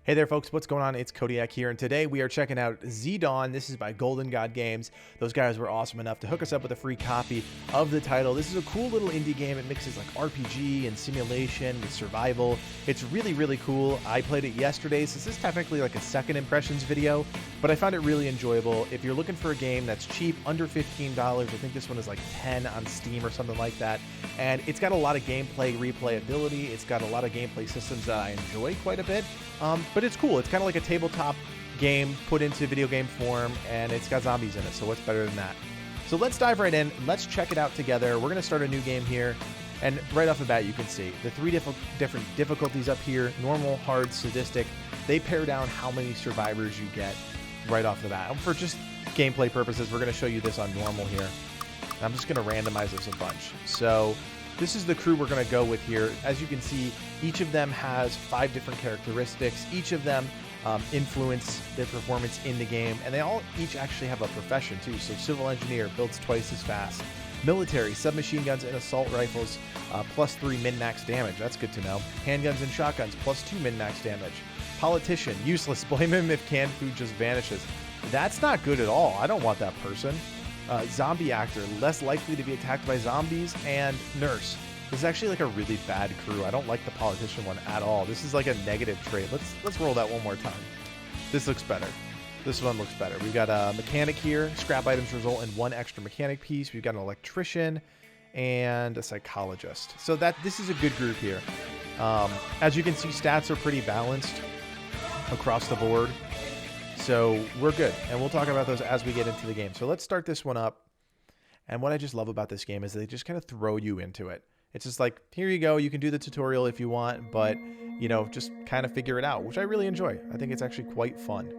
Hey there, folks. What's going on? It's Kodiak here, and today we are checking out ZDAWN. This is by Golden God Games. Those guys were awesome enough to hook us up with a free copy of the title. This is a cool little indie game. It mixes like RPG and simulation with survival. It's really, really cool. I played it yesterday, so this is technically like a second impressions video, but I found it really enjoyable. If you're looking for a game that's cheap, under $15, I think this one is like 10 on Steam or something like that, and it's got a lot of gameplay replayability. It's got a lot of gameplay systems that I enjoy quite a bit. But it's cool. It's kind of like a tabletop game put into video game form, and it's got zombies in it, so what's better than that? So let's dive right in. Let's check it out together. We're going to start a new game here, and right off the bat, you can see the three different difficulties up here: normal, hard, sadistic. They pare down how many survivors you get right off the bat. And for just gameplay purposes, we're going to show you this on normal here. I'm just going to randomize this a bunch. So this is the crew we're going to go with here. As you can see, each of them has 5 different characteristics. Each of them influence their performance in the game, and they all each actually have a profession too. So civil engineer builds twice as fast. Military, submachine guns and assault rifles, +3 min-max damage. That's good to know. Handguns and shotguns, +2 min-max damage. Politician, useless. Blame him if canned food just vanishes. That's not good at all. I don't want that person. Zombie actor, less likely to be attacked by zombies. And nurse. This is actually like a really bad crew. I don't like the politician one at all. This is like a negative trait. Let's roll that one more time. This looks better. This one looks better. We've got a mechanic here. Scrap items result in 1 extra mechanic piece. We've got an electrician and a psychologist. So this is a good group here. As you can see, stats are pretty balanced across the board. So we're good, and we'll talk about those as we get into the game. So let's start this one up. And what I just love about this game is they just kind of throw you into it. It's just like, here you go. You can do the tutorial if you want, but, you know, just kind of figure it out, which I really enjoy. I think it's actually quite fun.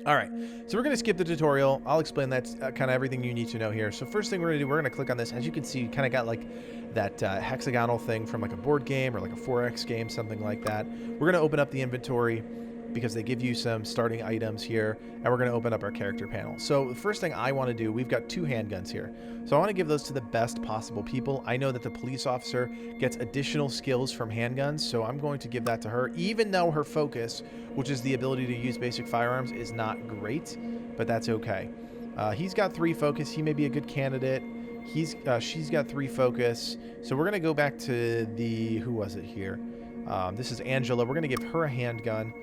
All right, so we're going to skip the tutorial. I'll explain that kind of everything you need to know here. So first thing we're going to do, we're going to click on this. As you can see, you kind of got like that hexagonal thing from like a board game or like a 4X game, something like that. We're going to open up the inventory because they give you some starting items here, and we're going to open up our character panel. So the first thing I want to do, we've got 2 handguns here. So I want to give those to the best possible people. I know that the police officer gets additional skills from handguns, so I'm going to give that to her, even though her focus, which is the ability to use basic firearms, is not great, but that's okay. He's got 3 focus. He may be a good candidate. She's got 3 focus. So we're going to go back to the, who was it here? This is Angela. We're going to give her a handgun.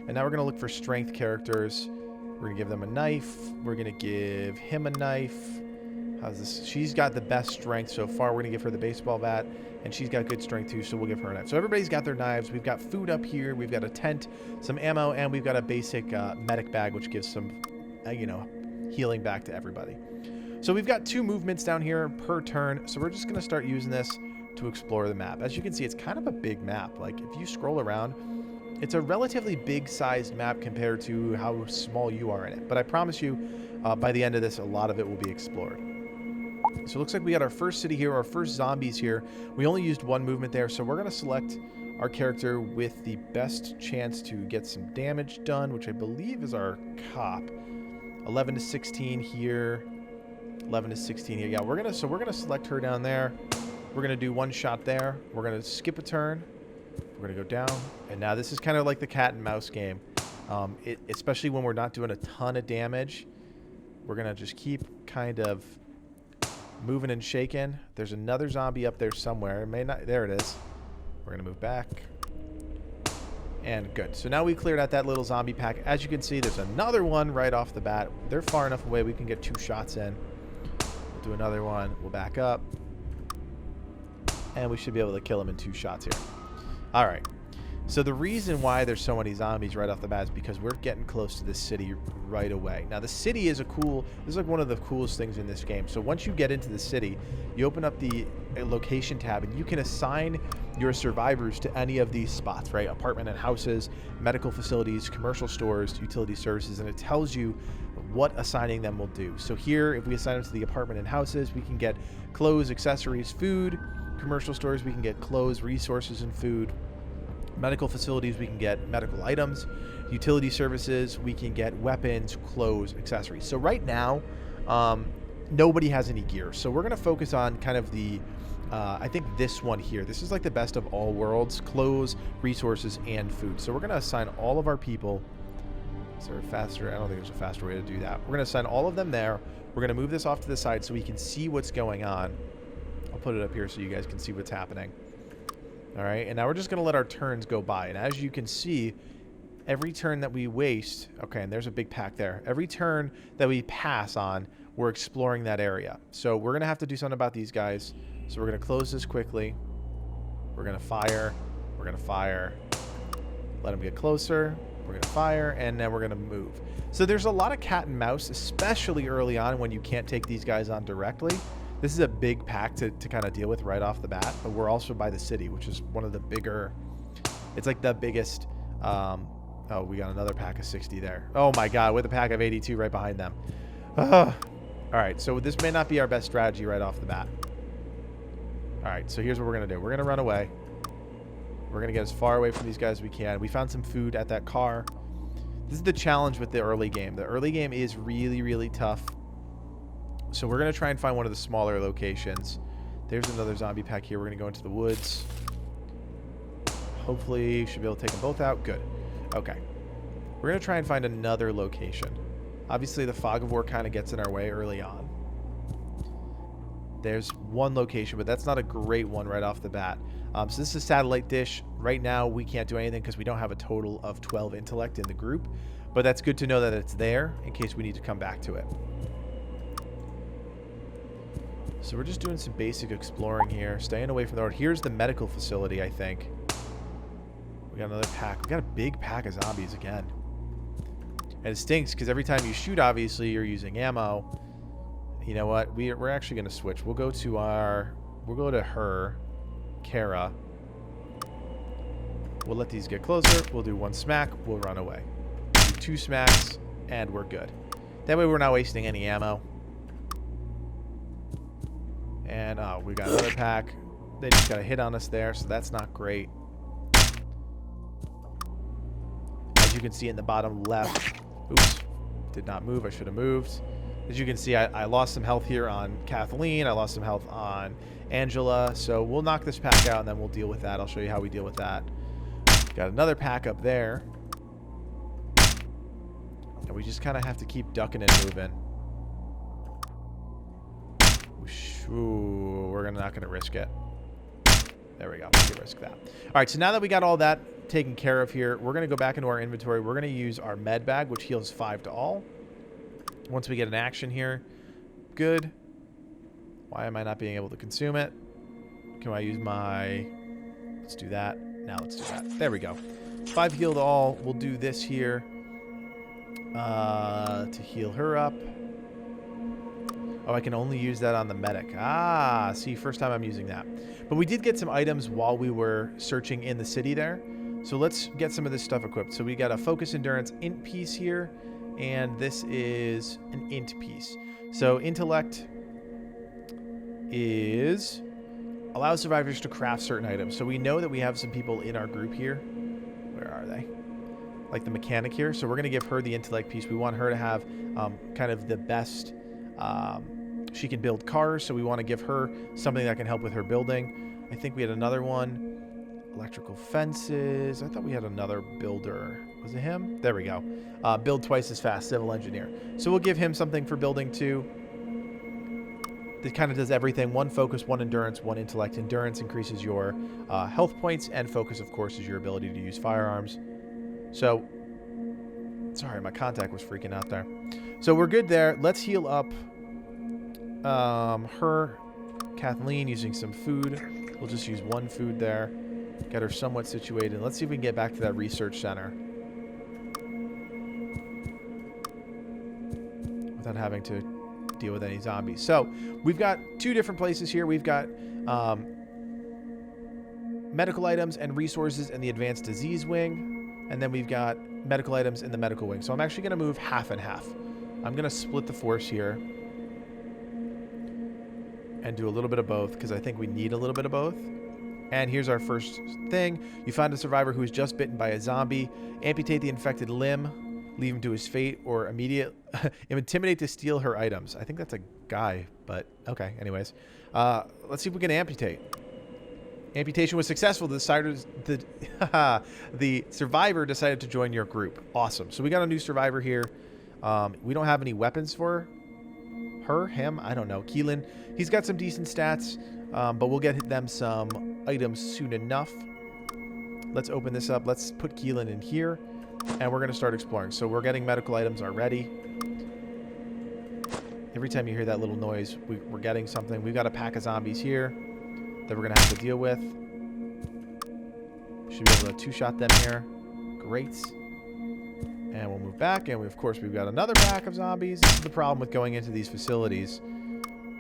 And now we're going to look for strength characters. We're going to give them a knife. We're going to give him a knife. How's this? She's got the best strength so far. We're going to give her the baseball bat. And she's got good strength too, so we'll give her a knife. So everybody's got their knives. We've got food up here. We've got a tent, some ammo, and we've got a basic medic bag, which gives some, healing back to everybody. So we've got 2 movements down here per turn. So we're just going to start using this to explore the map. As you can see, it's kind of a big map. Like if you scroll around, it's a relatively big-sized map compared to how small you are in it. But I promise you, by the end of this, a lot of it will be explored. So it looks like we got our first city here, our first zombies here. We only used 1 movement there, so we're going to select our character with the best chance to get some damage done, which I believe is our cop. 11 to 16 here. 11 to 16 here. Yeah, we're going to select her down there. We're going to do 1 shot there. We're going to skip a turn. We're going to go down, and now this is kind of like the cat and mouse game. Especially when we're not doing a ton of damage, we're going to just keep kind of moving and shaking. There's another zombie up there somewhere. It may not. There it is. We're going to move back. And good. So now we cleared out that little zombie pack. As you can see, there's another one right off the bat. They're far enough away we can get 2 shots in. We'll do another one. We'll back up. And we should be able to kill him in 2 shots here. All right, so the reason why there's so many zombies right off the bat is because we're getting close to this city right away. Now, the city is this is like one of the coolest things in this game. So once you get into the city, you open up the location tab, and you can assign your survivors to any of these spots, right? Apartment and houses, medical facilities, commercial stores, utility services, and it tells you what assigning them will do. So here, if we assign them to the apartment and houses, we can get clothes, accessories, food. Commercial stores, we can get clothes, resources, and food. Medical facilities, we can get medical items. Utility services, we can get weapons, clothes, accessories. So right now, nobody has any gear. So we're going to focus on kind of the, I think this one here. This is like the best of all worlds: clothes, resources, and food. So we're going to assign all of our people. Is there a faster? I don't think there's a faster way to do that. We're going to assign all of them there. We're going to move this off to the side so we can see what's going on. I'll put it up here so you guys can see what's happening. All right, and now we're just going to let our turns go by. And as you can see, every turn that we waste... Okay, and there's a big pack there. Every turn that we pass on, we're exploring that area. So we're going to have to do something about these guys. So we're going to close this quickly. We're going to fire. We're going to fire. Let them get closer. We're going to fire, and then we're going to move. So there's a lot of cat and mouse, especially early on when you can't take these guys on directly. This is a big pack to kind of deal with right off the bat, but we're also by the city, which is one of the bigger... It's like the biggest... oh, we got another pack of 60 there. Oh my god, with a pack of 82 right behind them. All right, so this may not be our best strategy right off the bat. All right, so here's what we're going to do. We're going to run away. We're going to get as far away from these guys as we can. We found some food at that car. This is the challenge with the early game. The early game is really, really tough. So we're going to try and find one of the smaller locations. There's another zombie pack here. We're going to go into the woods. Hopefully, should be able to take them both out. Good. Okay. We're going to try and find another location. Obviously, the fog of war kind of gets in our way early on. There's one location, but that's not a great one right off the bat. So this is a satellite dish. Right now, we can't do anything because we don't have a total of 12 intellect in the group. But that's good to know that it's there in case we need to come back to it. So we're just doing some basic exploring here, staying away from the road. Here's the medical facility, I think. We got another pack. We got a big pack of zombies again. And it stinks because every time you shoot, obviously, you're using ammo. You know what? We're actually going to switch. We'll go to her, Kara. We'll let these get closer. We'll do one smack. We'll run away. Do 2 smacks, and we're good. That way we're not wasting any ammo. And we got another pack. They just got a hit on us there, so that's not great. As you can see in the bottom left. Oops. Did not move. I should have moved. As you can see, I lost some health here on Kathleen. I lost some health on Angela. So we'll knock this pack out, and then we'll deal with that. I'll show you how we deal with that. Got another pack up there. And we just kind of have to keep ducking and moving. Ooh, we're not going to risk it. There we go. We can risk that. All right, so now that we got all that taken care of here, we're going to go back into our inventory. We're going to use our med bag, which heals 5 to all. Once we get an action here, good. Why am I not being able to consume it? Can I use my... Let's do that. Now let's do that. There we go. 5 heal to all. We'll do this here to heal her up. Oh, I can only use that on the medic. Ah, see, first time I'm using that. But we did get some items while we were searching in the city there. So let's get some of this stuff equipped. So we got a focus endurance int piece here. And this is an int piece. So intellect is allows survivors to craft certain items. So we know that we have some people in our group here. Where are they? Like the mechanic here. So we're going to give her the intellect piece. We want her to have kind of the best... she can build cars, so we want to give her something that can help with her building. I think we had another one. Electrical fences. I thought we had another builder. Was it him? There we go. Build twice as fast, civil engineer. So we'll give him something for building too. That kind of does everything. 1 focus, 1 endurance, 1 intellect. Endurance increases your health points, and focus, of course, is your ability to use firearms. So, sorry, my contact was freaking out there. So we're good there. Let's heal up her, Kathleen, using some food. We'll just use 1 food there. Get her somewhat situated. Let's see if we can get back to that research center without having to deal with any zombies. So we've got 2 different places here. We've got medical items and resources in the advanced disease wing, and then we've got medical items in the medical wing. So I'm actually going to move half and half. I'm going to split the force here and do a little bit of both because I think we need a little bit of both. And here's our first thing. You find a survivor who is just bitten by a zombie. Amputate the infected limb. leave him to his fate, or intimidate to steal her items. I think that's a guy, but okay. Anyways, let's see if we can amputate. Amputation was successful. The survivor decided to join your group. Awesome. So we got a new survivor here. We don't have any weapons for her, him, I don't know. Keelan, he's got some decent stats, but we'll get them some items soon enough. Let's open this up. Let's put Keelan in here, and we're going to start exploring. So we're getting medical items already. Every time you hear that little noise, we're getting something. We've got a pack of zombies here that we're going to have to deal with. Should be able to two-shot them here. Great. And we'll move back, and of course we've got another pack of zombies. This is the problem with going into these facilities.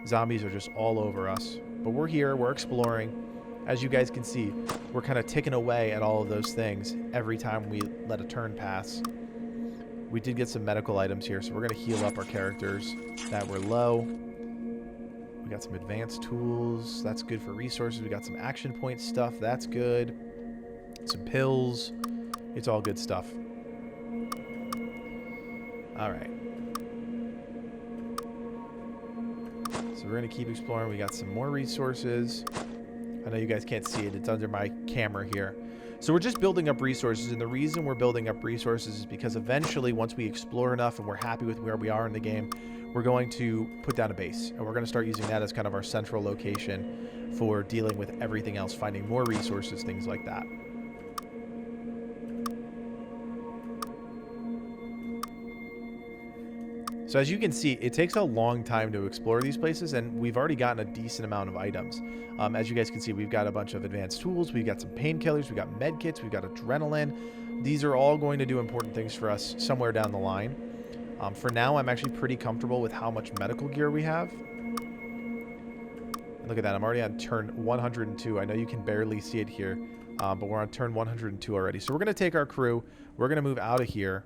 Zombies are just all over us. But we're here, we're exploring. As you guys can see, we're kind of ticking away at all of those things every time we let a turn pass. We did get some medical items here, so we're going to heal up our characters that were low. We got some advanced tools. That's good for resources. We got some action point stuff. That's good. Some pills. It's all good stuff. All right. So we're going to keep exploring. We got some more resources. I know you guys can't see it. It's under my camera here. So we're just building up resources, and the reason we're building up resources is because eventually, once we explore enough and we're happy with where we are in the game, we're going to put down a base, and we're going to start using that as kind of our central location for dealing with everything else, finding more resources, things like that. So as you can see, it takes a long time to explore these places, and we've already gotten a decent amount of items. As you guys can see, we've got a bunch of advanced tools, we've got some painkillers, we've got med kits, we've got adrenaline. These are all going to do important things for us somewhere down the line. For now, I'm actually pretty comfortable with how much medical gear we have. And look at that, I'm already on turn 102. I know you can barely see it here, but we're on turn 102 already. So we're going to take our crew, we're going to move out of here,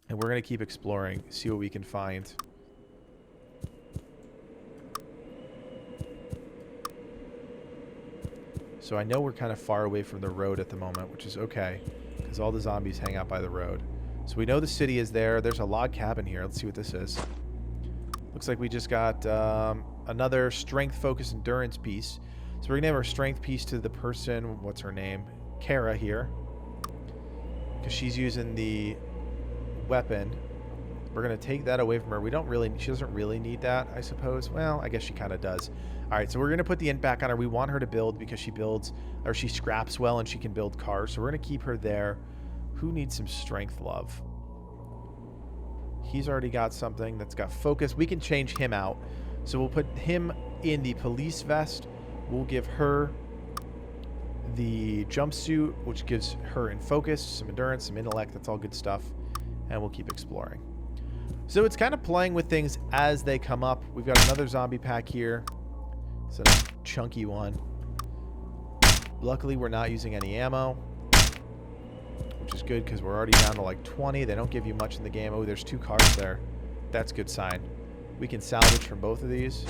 and we're going to keep exploring, see what we can find. So I know we're kind of far away from the road at the moment, which is okay, because all the zombies hang out by the road. So we know the city is there. There's a log cabin here. Let's see what this is. Looks like we just got another strength, focus, endurance piece. So we're going to have our strength piece to the person, what's her name? Kara here. Because she's using the weapon. We're going to take that away from her. She doesn't really need that, I suppose. Well, I guess she kind of does. All right, so we're going to put the int back on her. We want her to build because she builds, or she scraps well and she can build cars. So we're going to keep her there. Who needs some strength love? He's already got something that's got focus. We can change him out. So we'll put him in the police vest. We'll give her the jumpsuit, which gives her in focus, some endurance, some intellect. That's all good stuff. And we'll keep exploring. So it's kind of playing with things as they come up. We've got another zombie pack here. It's a chunky one. Luckily, we're not using any ammo, which is good because we're already down to like 20. They don't give you much in the game. Oh, there's 2 cars there. That's a good sign. We can salvage from both of these.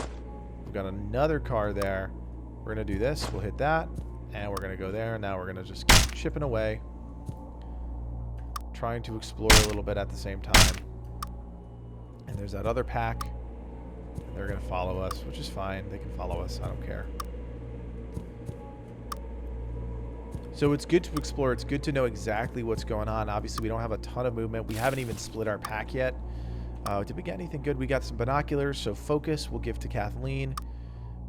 We've got another car there. We're going to do this. We'll hit that. And we're going to go there. Now we're going to just keep chipping away. Trying to explore a little bit at the same time. And there's that other pack. And they're going to follow us, which is fine. They can follow us. I don't care. So it's good to explore. It's good to know exactly what's going on. Obviously, we don't have a ton of movement. We haven't even split our pack yet. Did we get anything good? We got some binoculars. So focus we'll give to Kathleen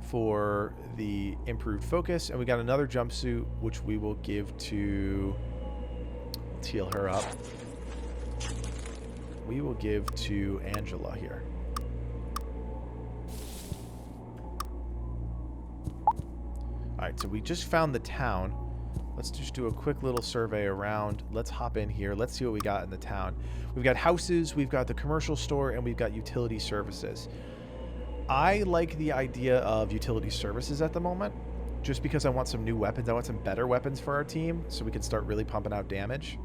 for the improved focus. And we got another jumpsuit, which we will give to... Let's heal her up. We will give to Angela here. Alright, so we just found the town. Let's just do a quick little survey around. Let's hop in here. Let's see what we got in the town. We've got houses, we've got the commercial store, and we've got utility services. I like the idea of utility services at the moment, just because I want some new weapons. I want some better weapons for our team so we can start really pumping out damage.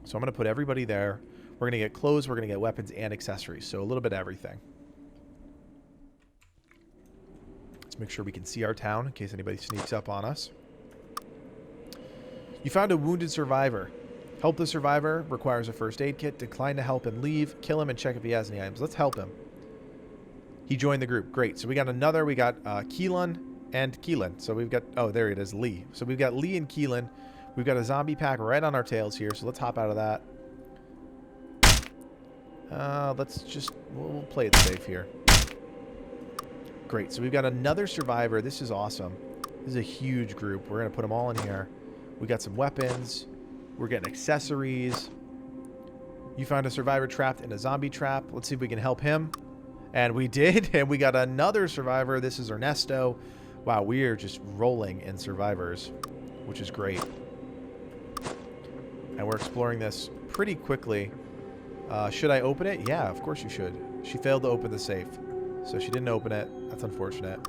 So I'm going to put everybody there. We're going to get clothes, we're going to get weapons and accessories. So a little bit of everything. Let's make sure we can see our town in case anybody sneaks up on us. You found a wounded survivor. Help the survivor. Requires a first aid kit. Decline to help and leave. Kill him and check if he has any items. Let's help him. He joined the group. Great. So we got another. We got Keelan and Keelan. So we've got... Oh, there it is. Lee. So we've got Lee and Keelan. We've got a zombie pack right on our tails here. So let's hop out of that. Let's just... We'll play it safe here. Great. So we've got another survivor. This is awesome. This is a huge group. We're going to put them all in here. We got some weapons. We're getting accessories. You found a survivor trapped in a zombie trap. Let's see if we can help him. And we did. And we got another survivor. This is Ernesto. Wow, we are just rolling in survivors, which is great. And we're exploring this pretty quickly. Should I open it? Yeah, of course you should. She failed to open the safe. So she didn't open it. That's unfortunate.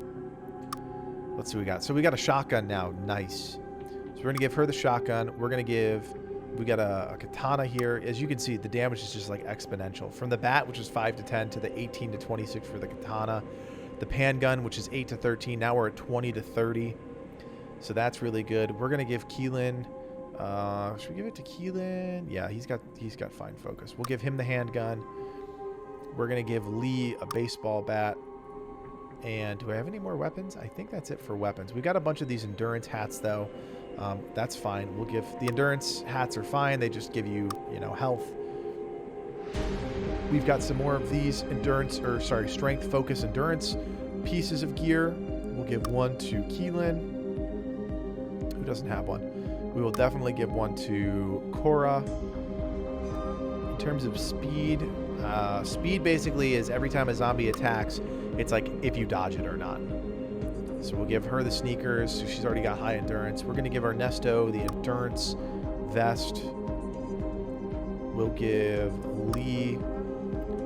Let's see what we got. So we got a shotgun now. Nice. So we're going to give her the shotgun. We're going to give... We got a katana here. As you can see, the damage is just like exponential. From the bat, which is 5 to 10, to the 18 to 26 for the katana. The pan gun, which is 8 to 13. Now we're at 20 to 30. So that's really good. We're going to give Keelan... should we give it to Keelan? Yeah, he's got fine focus. We'll give him the handgun. We're going to give Lee a baseball bat. And do I have any more weapons? I think that's it for weapons. We got a bunch of these endurance hats, though. That's fine. We'll give... The endurance hats are fine. They just give you, you know, health. We've got some more of these endurance... Or, sorry, strength, focus, endurance pieces of gear. We'll give one to Keelan. Who doesn't have one? We will definitely give one to Cora. In terms of speed... speed basically is every time a zombie attacks, it's like if you dodge it or not. So we'll give her the sneakers. So she's already got high endurance. We're going to give Ernesto the endurance vest. We'll give Lee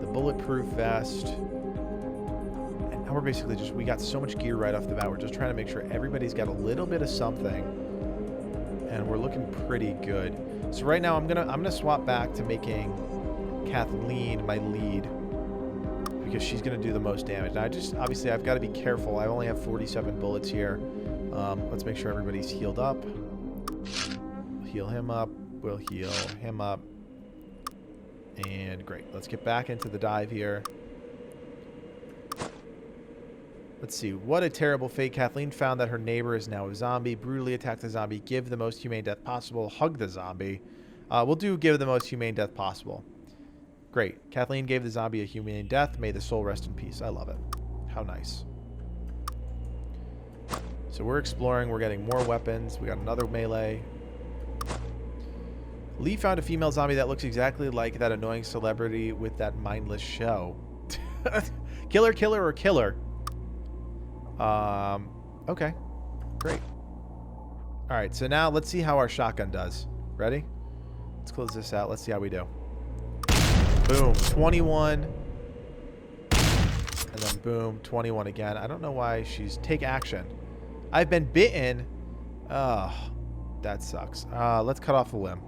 the bulletproof vest. And now we're basically just... We got so much gear right off the bat. We're just trying to make sure everybody's got a little bit of something. And we're looking pretty good. So right now I'm gonna swap back to making Kathleen my lead, because she's going to do the most damage. Now, obviously, I've got to be careful. I only have 47 bullets here. Let's make sure everybody's healed up. Heal him up. We'll heal him up. And great. Let's get back into the dive here. Let's see. What a terrible fate. Kathleen found that her neighbor is now a zombie. Brutally attacked the zombie. Give the most humane death possible. Hug the zombie. We'll do give the most humane death possible. Great. Kathleen gave the zombie a humane death. May the soul rest in peace. I love it. How nice. So we're exploring. We're getting more weapons. We got another melee. Lee found a female zombie that looks exactly like that annoying celebrity with that mindless show. Killer, killer, or killer? Okay. Great. All right. So now let's see how our shotgun does. Ready? Let's close this out. Let's see how we do. Boom, 21. And then boom, 21 again. I don't know why she's... Take action. I've been bitten. Oh, that sucks. Let's cut off a limb.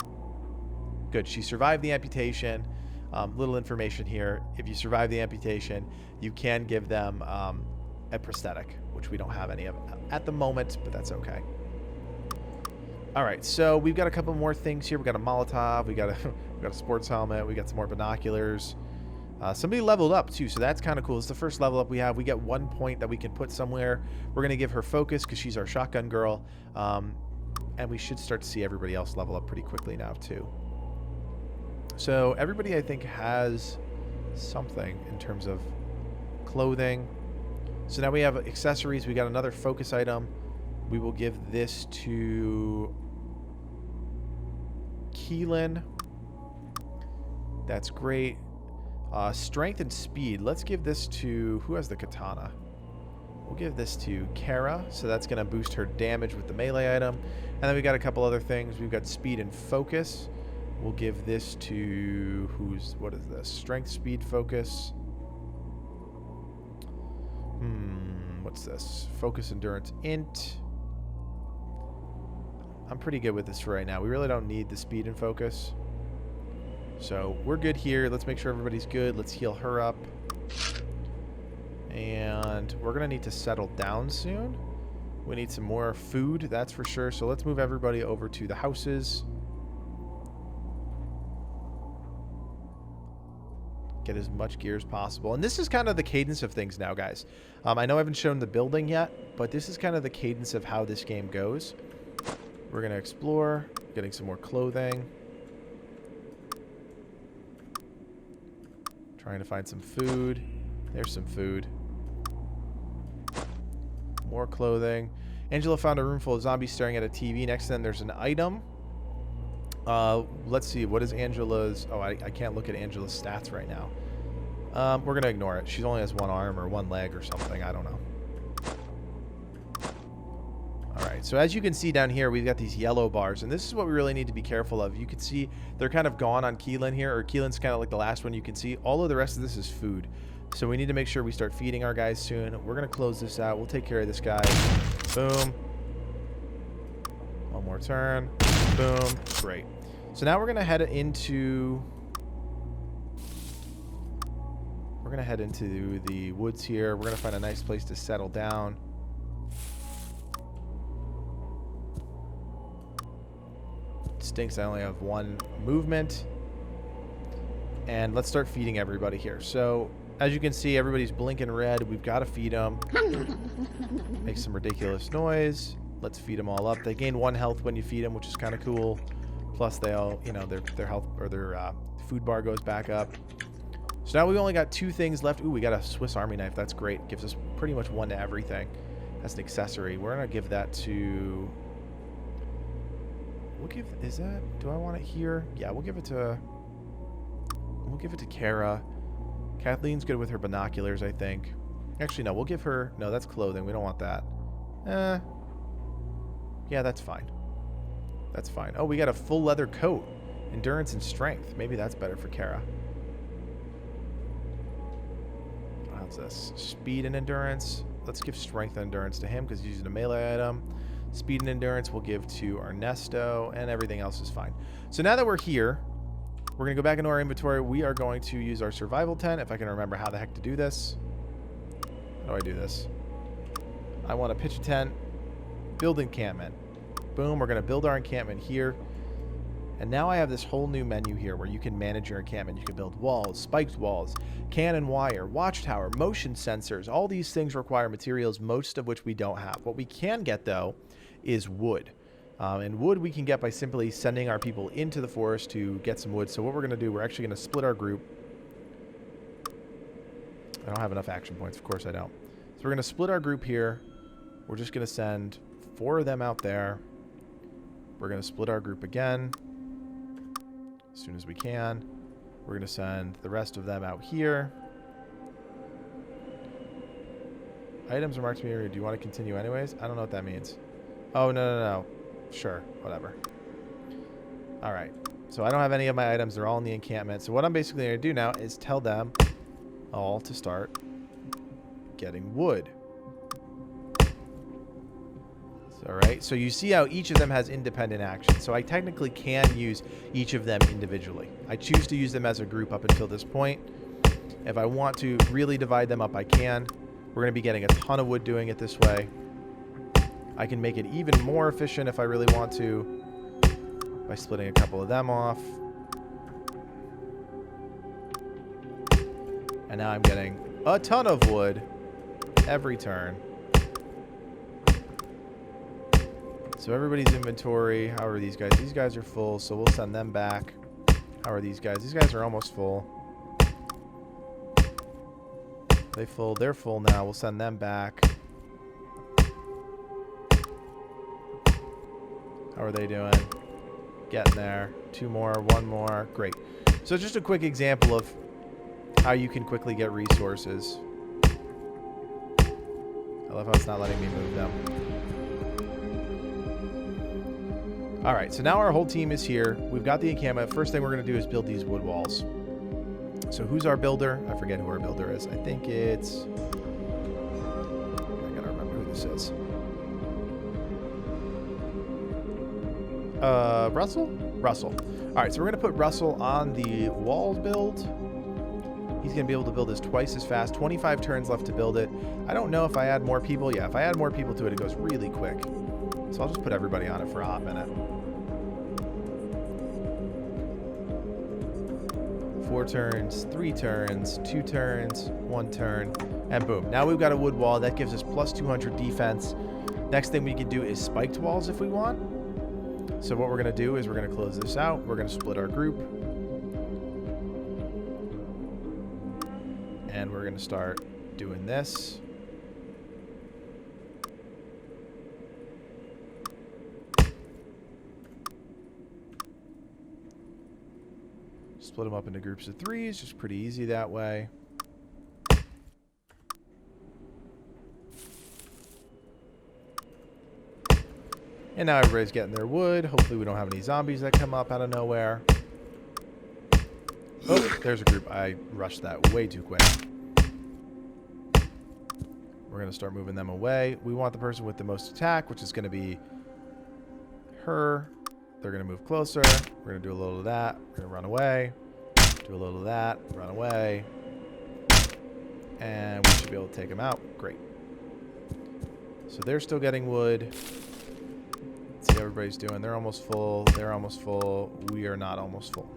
Good. She survived the amputation. Little information here. If you survive the amputation, you can give them a prosthetic, which we don't have any of at the moment, but that's okay. All right, so we've got a couple more things here. We got a Molotov. We got a sports helmet. We got some more binoculars. Somebody leveled up too, so that's kind of cool. It's the first level up we have. We get 1 point that we can put somewhere. We're gonna give her focus because she's our shotgun girl, and we should start to see everybody else level up pretty quickly now too. So everybody, I think, has something in terms of clothing. So now we have accessories. We got another focus item. We will give this to Keelan. That's great. Strength and speed. Let's give this to... Who has the katana? We'll give this to Kara. So that's going to boost her damage with the melee item. And then we got a couple other things. We've got speed and focus. We'll give this to... What is this? Strength, speed, focus. What's this? Focus, endurance, int. I'm pretty good with this for right now. We really don't need the speed and focus. So we're good here. Let's make sure everybody's good. Let's heal her up. And we're going to need to settle down soon. We need some more food, that's for sure. So let's move everybody over to the houses. get as much gear as possible. And this is kind of the cadence of things now, guys. I know I haven't shown the building yet, but this is kind of the cadence of how this game goes. We're going to explore, getting some more clothing. Trying to find some food. There's some food. More clothing. Angela found a room full of zombies staring at a TV. Next to them, there's an item. Let's see. What is Angela's... Oh, I can't look at Angela's stats right now. We're going to ignore it. She only has one arm or one leg or something. I don't know. Alright, so as you can see down here, we've got these yellow bars, and this is what we really need to be careful of. You can see they're kind of gone on Keelan here, or Keelan's kind of like the last one you can see. All of the rest of this is food. So we need to make sure we start feeding our guys soon. We're going to close this out. We'll take care of this guy. Boom. One more turn. Boom. Great. So now we're going to head into... We're going to head into the woods here. We're going to find a nice place to settle down. Stinks I only have one movement. And let's start feeding everybody here. So, as you can see, everybody's blinking red. We've got to feed them. Make some ridiculous noise. Let's feed them all up. They gain 1 health when you feed them, which is kind of cool. Plus, they all, you know, their health or their food bar goes back up. So now we've only got 2 things left. Ooh, we got a Swiss Army knife. That's great. Gives us pretty much 1 to everything. That's an accessory. We're gonna give that to... We'll give... Is that... Do I want it here? Yeah, we'll give it to... We'll give it to Kara. Kathleen's good with her binoculars, I think. Actually, no, we'll give her... No, that's clothing. We don't want that. Yeah, that's fine. That's fine. Oh, we got a full leather coat. Endurance and strength. Maybe that's better for Kara. How's this? Speed and endurance. Let's give strength and endurance to him because he's using a melee item. Speed and endurance we'll give to Ernesto, and everything else is fine. So now that we're here, we're going to go back into our inventory. We are going to use our survival tent, if I can remember how the heck to do this. How do I do this? I want to pitch a tent, build encampment. Boom, we're going to build our encampment here. And now I have this whole new menu here where you can manage your encampment. You can build walls, spiked walls, cannon wire, watchtower, motion sensors. All these things require materials, most of which we don't have. What we can get, though, is wood. And wood we can get by simply sending our people into the forest to get some wood. So what we're going to do, we're actually going to split our group. I don't have enough action points. Of course I don't. So we're going to split our group here. We're just going to send 4 of them out there. We're going to split our group again as soon as we can. We're going to send the rest of them out here. Items are marked to me area. Do you want to continue anyways? I don't know what that means. Oh, no. Sure, whatever. All right. So I don't have any of my items. They're all in the encampment. So what I'm basically going to do now is tell them all to start getting wood. All right, so you see how each of them has independent action. So I technically can use each of them individually. I choose to use them as a group up until this point. If I want to really divide them up, I can. We're going to be getting a ton of wood doing it this way. I can make it even more efficient if I really want to by splitting a couple of them off. And now I'm getting a ton of wood every turn. So everybody's inventory, how are these guys? These guys are full, so we'll send them back. How are these guys? These guys are almost full. They're full now. We'll send them back. How are they doing? Getting there. 2 more, 1 more. Great. So just a quick example of how you can quickly get resources. I love how it's not letting me move them. Alright, so now our whole team is here. We've got the encampment. First thing we're going to do is build these wood walls. So who's our builder? I forget who our builder is. I think it's... I gotta remember who this is. Russell? Russell. Alright, so we're going to put Russell on the walls build. He's going to be able to build this twice as fast. 25 turns left to build it. I don't know if I add more people. Yeah, if I add more people to it, it goes really quick. So I'll just put everybody on it for a hot minute. 4 turns, 3 turns, 2 turns, 1 turn, and boom. Now we've got a wood wall. That gives us plus 200 defense. Next thing we can do is spiked walls if we want. So what we're going to do is we're going to close this out. We're going to split our group. And we're going to start doing this. Split them up into groups of 3s, just pretty easy that way. And now everybody's getting their wood. Hopefully we don't have any zombies that come up out of nowhere. Oh, there's a group. I rushed that way too quick. We're going to start moving them away. We want the person with the most attack, which is going to be her. They're going to move closer. We're going to do a little of that. We're going to run away. Do a little of that. Run away. And we should be able to take them out. Great. So they're still getting wood. Let's see how everybody's doing. They're almost full. They're almost full. We are not almost full.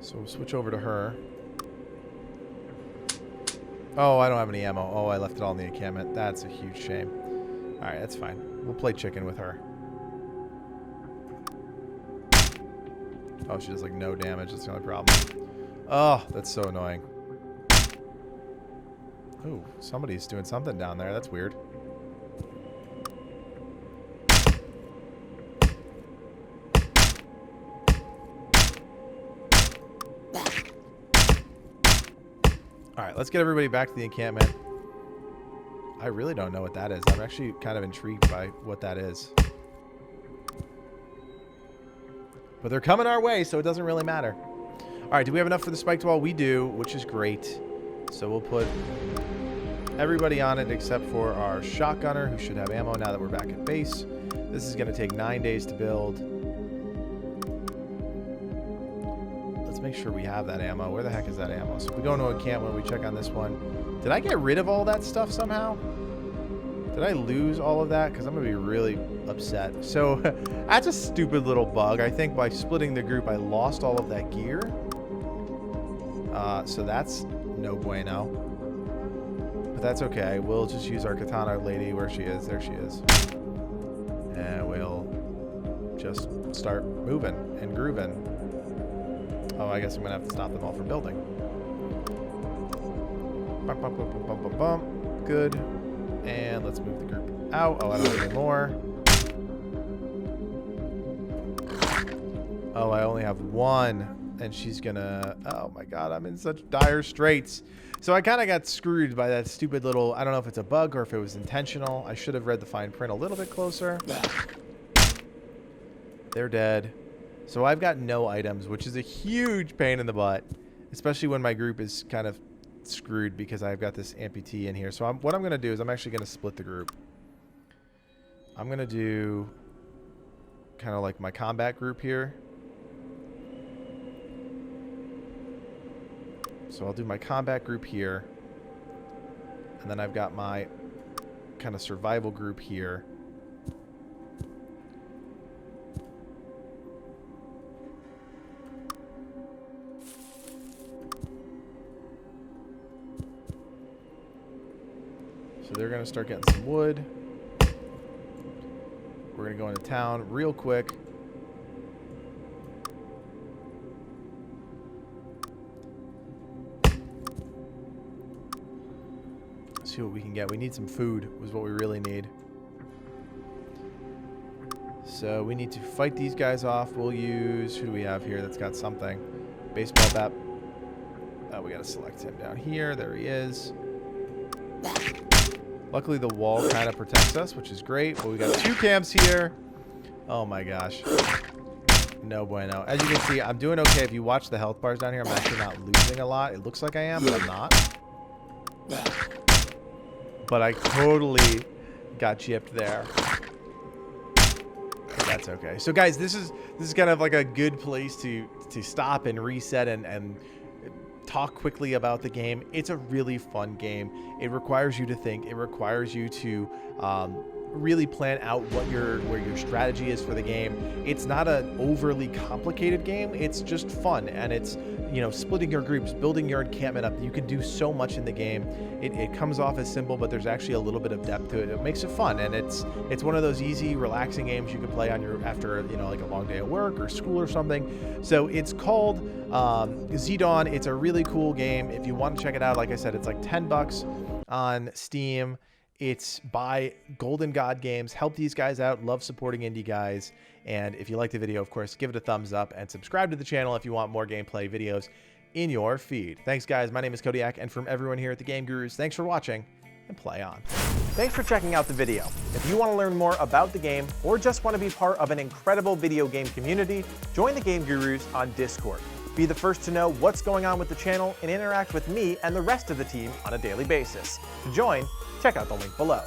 So we'll switch over to her. Oh, I don't have any ammo. Oh, I left it all in the encampment. That's a huge shame. Alright, that's fine. We'll play chicken with her. Oh, she does like no damage. That's the only problem. Oh, that's so annoying. Ooh, somebody's doing something down there. That's weird. Alright, let's get everybody back to the encampment. I really don't know what that is. I'm actually kind of intrigued by what that is. But they're coming our way, so it doesn't really matter. Alright, do we have enough for the spiked wall? We do, which is great. So we'll put everybody on it except for our shotgunner, who should have ammo now that we're back at base. This is going to take 9 days to build. Let's make sure we have that ammo. Where the heck is that ammo? So if we go into a encampment, we check on this one. Did I get rid of all that stuff somehow? Did I lose all of that? Because I'm going to be really upset. So that's a stupid little bug. I think by splitting the group, I lost all of that gear. So that's no bueno. But that's okay. We'll just use our katana lady where she is. There she is. And we'll just start moving and grooving. Oh, I guess I'm going to have to stop them all from building. Bump, bump, bump, bump, bump, bump, bump. Good. And let's move the group out. Oh, I don't have any more. Oh, I only have one. And she's gonna... Oh my god, I'm in such dire straits. So I kind of got screwed by that stupid little... I don't know if it's a bug or if it was intentional. I should have read the fine print a little bit closer. They're dead. So I've got no items, which is a huge pain in the butt. Especially when my group is kind of screwed because I've got this amputee in here. So what I'm going to do is I'm actually going to split the group. I'm going to do kind of like my combat group here. So I'll do my combat group here. And then I've got my kind of survival group here. So they're going to start getting some wood. We're going to go into town real quick. See what we can get. We need some food, was what we really need. So we need to fight these guys off. We'll use... Who do we have here that's got something? Baseball bat. Oh, we got to select him down here. There he is. Luckily, the wall kind of protects us, which is great. But we got 2 camps here. Oh my gosh. No bueno. As you can see, I'm doing okay. If you watch the health bars down here, I'm actually not losing a lot. It looks like I am, but I'm not. But I totally got gypped there. But that's okay. So guys, this is kind of like a good place to stop and reset and talk quickly about the game. It's a really fun game. It requires you to think. It requires you to really plan out where your strategy is for the game. It's not an overly complicated game. It's just fun, and it's, you know, splitting your groups, building your encampment up. You can do so much in the game. It comes off as simple, but there's actually a little bit of depth to it. It makes it fun, and it's one of those easy, relaxing games you can play on after, you know, like a long day at work or school or something. So it's called ZDAWN. It's a really cool game. If you want to check it out, like I said, it's like $10 on Steam. It's by Golden God Games. Help these guys out. Love supporting indie guys. And if you like the video, of course, give it a thumbs up and subscribe to the channel if you want more gameplay videos in your feed. Thanks, guys. My name is Kodiak, and from everyone here at the Game Gurus, thanks for watching, and play on. Thanks for checking out the video. If you want to learn more about the game, or just want to be part of an incredible video game community, join the Game Gurus on Discord. Be the first to know what's going on with the channel and interact with me and the rest of the team on a daily basis. To join, check out the link below.